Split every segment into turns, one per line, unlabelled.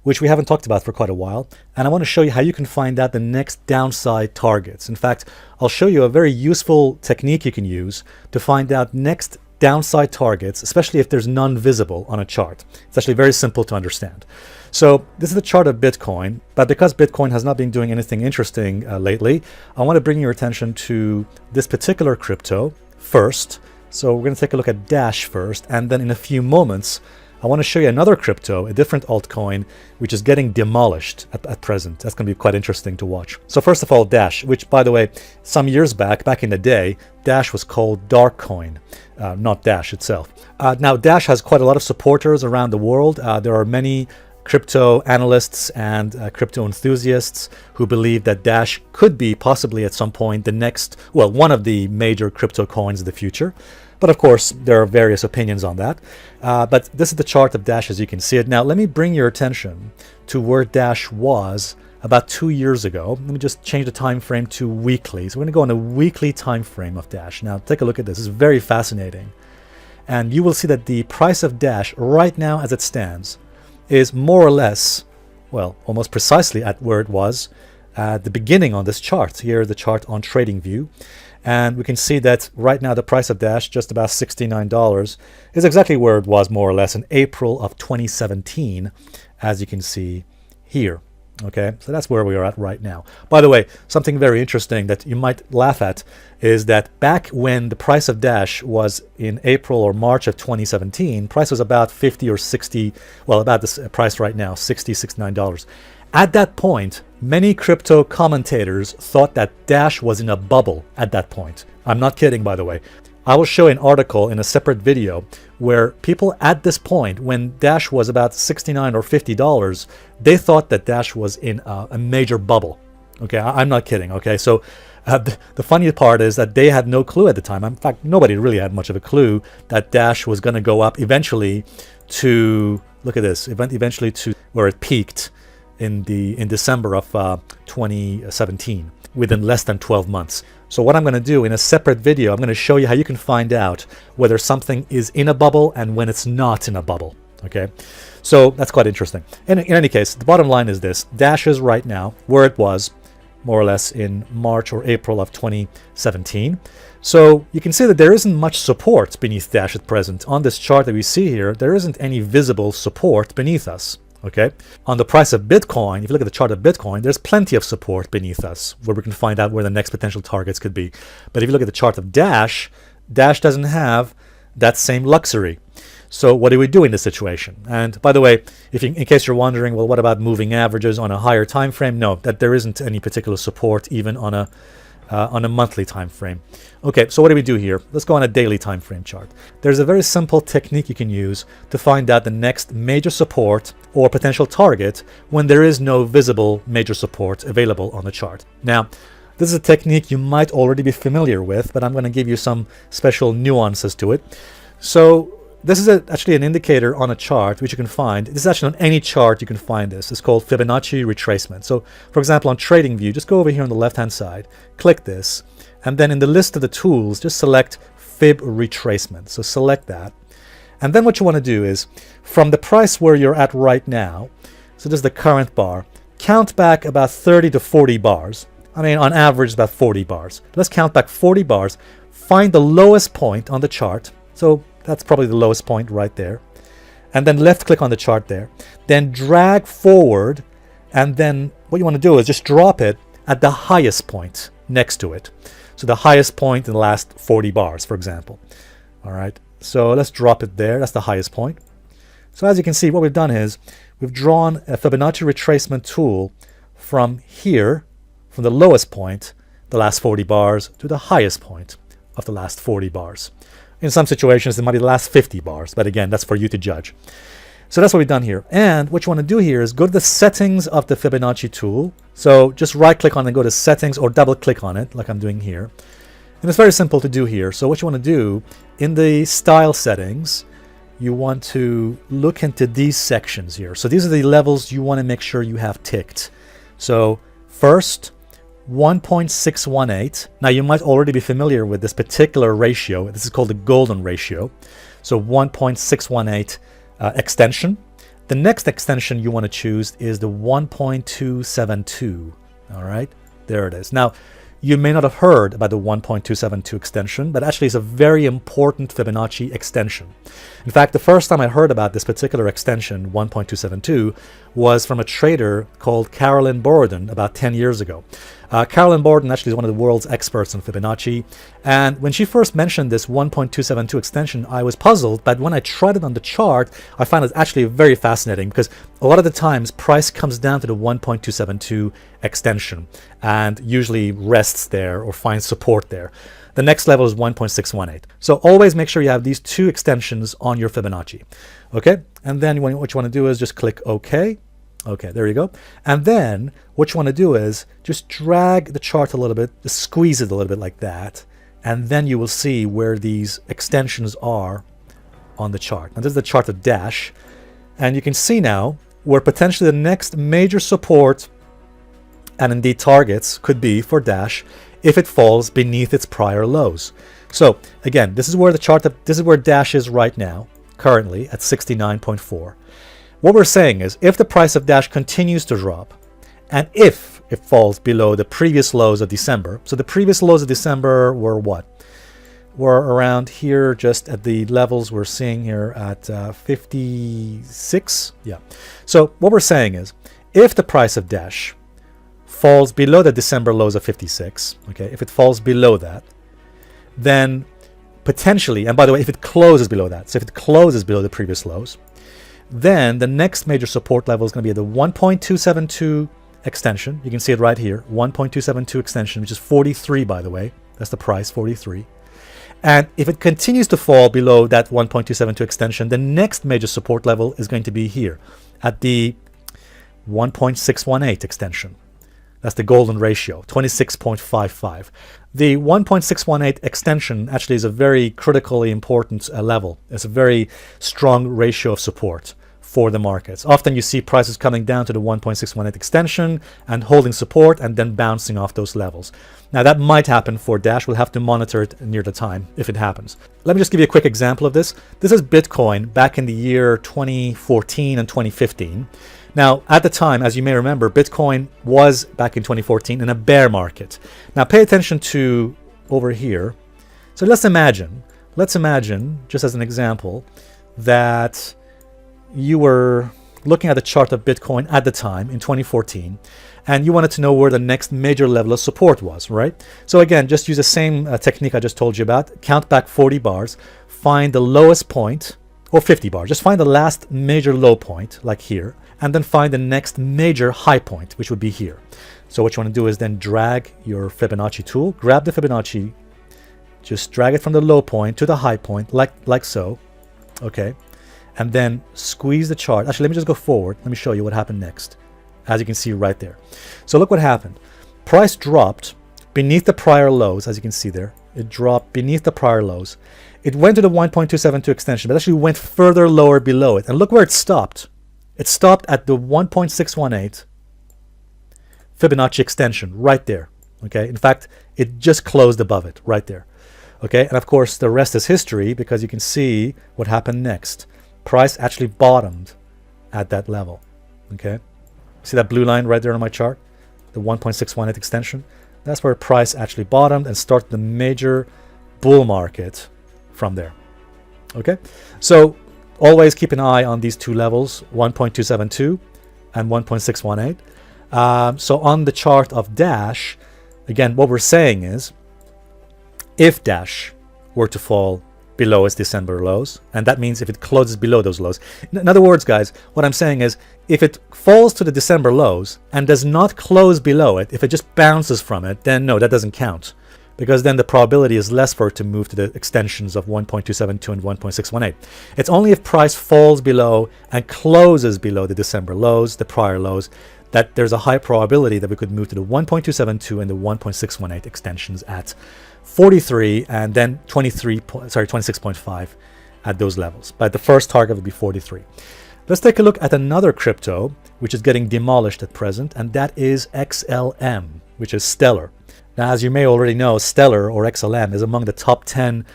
which we haven't talked about for quite a while. And I want to show you how you can find out the next downside targets. In fact, I'll show you a very useful technique you can use to find out next downside targets, especially if there's none visible on a chart. It's actually very simple to understand. So this is the chart of Bitcoin, but because Bitcoin has not been doing anything interesting lately, I want to bring your attention to this particular crypto first. So we're going to take a look at Dash first, and then in a few moments, I want to show you another crypto, a different altcoin, which is getting demolished at present. That's going to be quite interesting to watch. So first of all, Dash, which, by the way, some years back in the day, Dash was called Darkcoin, not Dash itself. Now, Dash has quite a lot of supporters around the world. There are many crypto analysts and crypto enthusiasts who believe that Dash could be possibly at some point the next, well, one of the major crypto coins of the future. But of course, there are various opinions on that. But this is the chart of Dash as you can see it. Now, let me bring your attention to where Dash was about 2 years ago. Let me just change the time frame to weekly. So we're going to go on a weekly time frame of Dash. Now, take a look at this. It's very fascinating. And you will see that the price of Dash right now as it stands is more or less, well, almost precisely at where it was at the beginning on this chart. Here, the chart on TradingView. And we can see that right now the price of Dash, just about $69, is exactly where it was more or less in April of 2017, as you can see here. Okay, so that's where we are at right now. By the way, something very interesting that you might laugh at is that back when the price of Dash was in April or March of 2017, price was about 50 or 60, well, about this price right now, $60, $69. At that point, many crypto commentators thought that Dash was in a bubble at that point. I'm not kidding, by the way. I will show an article in a separate video where people at this point, when Dash was about $69 or $50, they thought that Dash was in a major bubble. Okay, I'm not kidding. Okay, so the funny part is that they had no clue at the time. In fact, nobody really had much of a clue that Dash was going to go up eventually to, look at this, eventually to where it peaked in December of 2017, within less than 12 months. So what I'm going to do in a separate video, I'm going to show you how you can find out whether something is in a bubble and when it's not in a bubble. Okay, so that's quite interesting. In any case, the bottom line is this: Dash is right now where it was more or less in March or April of 2017. So you can see that there isn't much support beneath Dash at present. On this chart that we see here, there isn't any visible support beneath us. Okay, on the price of Bitcoin, if you look at the chart of Bitcoin, there's plenty of support beneath us where we can find out where the next potential targets could be. But if you look at the chart of Dash, Dash doesn't have that same luxury. So what do we do in this situation? And by the way, in case you're wondering, well, what about moving averages on a higher time frame? No, that there isn't any particular support even on a monthly time frame. Okay, so what do we do here? Let's go on a daily time frame chart. There's a very simple technique you can use to find out the next major support or potential target when there is no visible major support available on the chart. Now, this is a technique you might already be familiar with, but I'm going to give you some special nuances to it. So this is actually an indicator on a chart which you can find. This is actually on any chart you can find this. It's called Fibonacci retracement. So for example, on TradingView, just go over here on the left hand side, click this, and then in the list of the tools, just select Fib retracement. So select that. And then what you want to do is, from the price where you're at right now, so this is the current bar, count back about 30 to 40 bars. I mean, on average, about 40 bars. Let's count back 40 bars, find the lowest point on the chart. So that's probably the lowest point right there. And then left click on the chart there. Then drag forward. And then what you want to do is just drop it at the highest point next to it. So the highest point in the last 40 bars, for example. All right. So let's drop it there. That's the highest point. So as you can see, what we've done is we've drawn a Fibonacci retracement tool from here, from the lowest point, the last 40 bars, to the highest point of the last 40 bars. In some situations, it might be the last 50 bars, but again, that's for you to judge. So that's what we've done here. And what you want to do here is go to the settings of the Fibonacci tool. So just right click on it and go to settings, or double click on it like I'm doing here. And it's very simple to do here. So what you want to do in the style settings, you want to look into these sections here. So these are the levels you want to make sure you have ticked. So first, 1.618. Now you might already be familiar with this particular ratio. This is called the golden ratio. So 1.618 extension. The next extension you want to choose is the 1.272. All right, there it is. Now, you may not have heard about the 1.272 extension, but actually it's a very important Fibonacci extension. In fact, the first time I heard about this particular extension, 1.272, was from a trader called Carolyn Borden about 10 years ago. Carolyn Borden actually is one of the world's experts on Fibonacci, and when she first mentioned this 1.272 extension, I was puzzled, but when I tried it on the chart, I found it actually very fascinating, because a lot of the times price comes down to the 1.272 extension and usually rests there or finds support there. The next level is 1.618. So always make sure you have these two extensions on your Fibonacci. Okay, and then what you want to do is just click OK. Okay, there you go. And then what you want to do is just drag the chart a little bit, just squeeze it a little bit like that, and then you will see where these extensions are on the chart. Now this is the chart of Dash, and you can see now where potentially the next major support and indeed targets could be for Dash if it falls beneath its prior lows. So again, this is where Dash is right now, currently at 69.4. What we're saying is if the price of Dash continues to drop, and if it falls below the previous lows of December, so the previous lows of December were what? Were around here, just at the levels we're seeing here at 56. Yeah. So what we're saying is if the price of Dash falls below the December lows of 56, okay, if it falls below that, then potentially, and by the way, if it closes below that, so if it closes below the previous lows, then the next major support level is going to be at the 1.272 extension. You can see it right here, 1.272 extension, which is 43, by the way. That's the price, 43. And if it continues to fall below that 1.272 extension, the next major support level is going to be here at the 1.618 extension. That's the golden ratio, 26.55. The 1.618 extension actually is a very critically important level. It's a very strong ratio of support for the markets. Often you see prices coming down to the 1.618 extension and holding support and then bouncing off those levels. Now that might happen for Dash. We'll have to monitor it near the time if it happens. Let me just give you a quick example of this. This is Bitcoin back in the year 2014 and 2015. Now, at the time, as you may remember, Bitcoin was back in 2014 in a bear market. Now, pay attention to over here. So let's imagine, just as an example, that you were looking at the chart of Bitcoin at the time in 2014, and you wanted to know where the next major level of support was, right? So again, just use the same technique I just told you about. Count back 40 bars, find the lowest point, or 50 bars. Just find the last major low point, like here, and then find the next major high point, which would be here. So what you want to do is then drag your Fibonacci tool, grab the Fibonacci, just drag it from the low point to the high point, like so, okay? And then squeeze the chart. Actually, let me just go forward. Let me show you what happened next, as you can see right there. So look what happened. Price dropped beneath the prior lows, as you can see there. It dropped beneath the prior lows. It went to the 1.272 extension, but actually went further lower below it. And look where it stopped. It stopped at the 1.618 Fibonacci extension right there. Okay. In fact, it just closed above it right there. Okay. And of course, the rest is history because you can see what happened next. Price actually bottomed at that level. Okay. See that blue line right there on my chart? The 1.618 extension. That's where price actually bottomed and started the major bull market from there. Okay. So always keep an eye on these two levels, 1.272 and 1.618. So on the chart of Dash, again, what we're saying is if Dash were to fall below its December lows, and that means if it closes below those lows. In other words, guys, what I'm saying is if it falls to the December lows and does not close below it, if it just bounces from it, then no, that doesn't count. Because then the probability is less for it to move to the extensions of 1.272 and 1.618. It's only if price falls below and closes below the December lows, the prior lows, that there's a high probability that we could move to the 1.272 and the 1.618 extensions at 43 and then 26.5 at those levels. But the first target would be 43. Let's take a look at another crypto which is getting demolished at present, and that is XLM, which is Stellar. Now, as you may already know, Stellar or XLM is among the top 10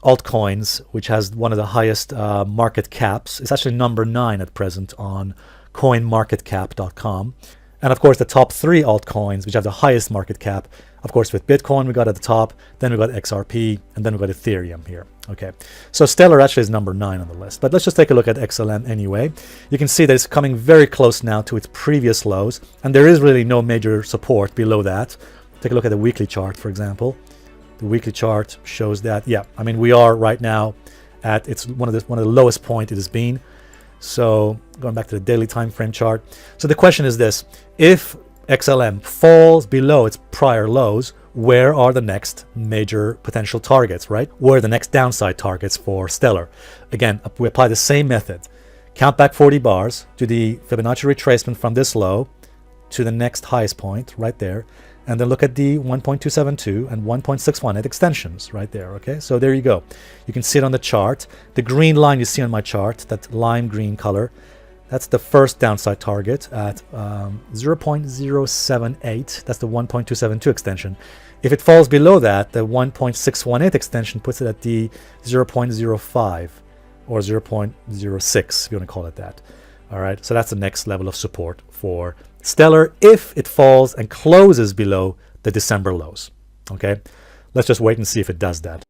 altcoins, which has one of the highest market caps. It's actually number 9 at present on coinmarketcap.com. And of course, the top 3 altcoins, which have the highest market cap, of course, with Bitcoin, we got at the top, then we got XRP, and then we got Ethereum here. Okay, so Stellar actually is number 9 on the list. But let's just take a look at XLM anyway. You can see that it's coming very close now to its previous lows, and there is really no major support below that. Take a look at the weekly chart, for example. The weekly chart shows that, yeah, I mean, we are right now at it's one of the lowest point it has been. So going back to the daily time frame chart. So the question is this: if XLM falls below its prior lows, where are the next major potential targets, right? Where are the next downside targets for Stellar? Again, we apply the same method. Count back 40 bars, do the Fibonacci retracement from this low to the next highest point right there, and then look at the 1.272 and 1.618 extensions right there. Okay, so there you go. You can see it on the chart. The green line you see on my chart, that lime green color, that's the first downside target at 0.078. That's the 1.272 extension. If it falls below that, the 1.618 extension puts it at the 0.05 or 0.06, if you want to call it that. All right, so that's the next level of support for Stellar if it falls and closes below the December lows. Okay, let's just wait and see if it does that.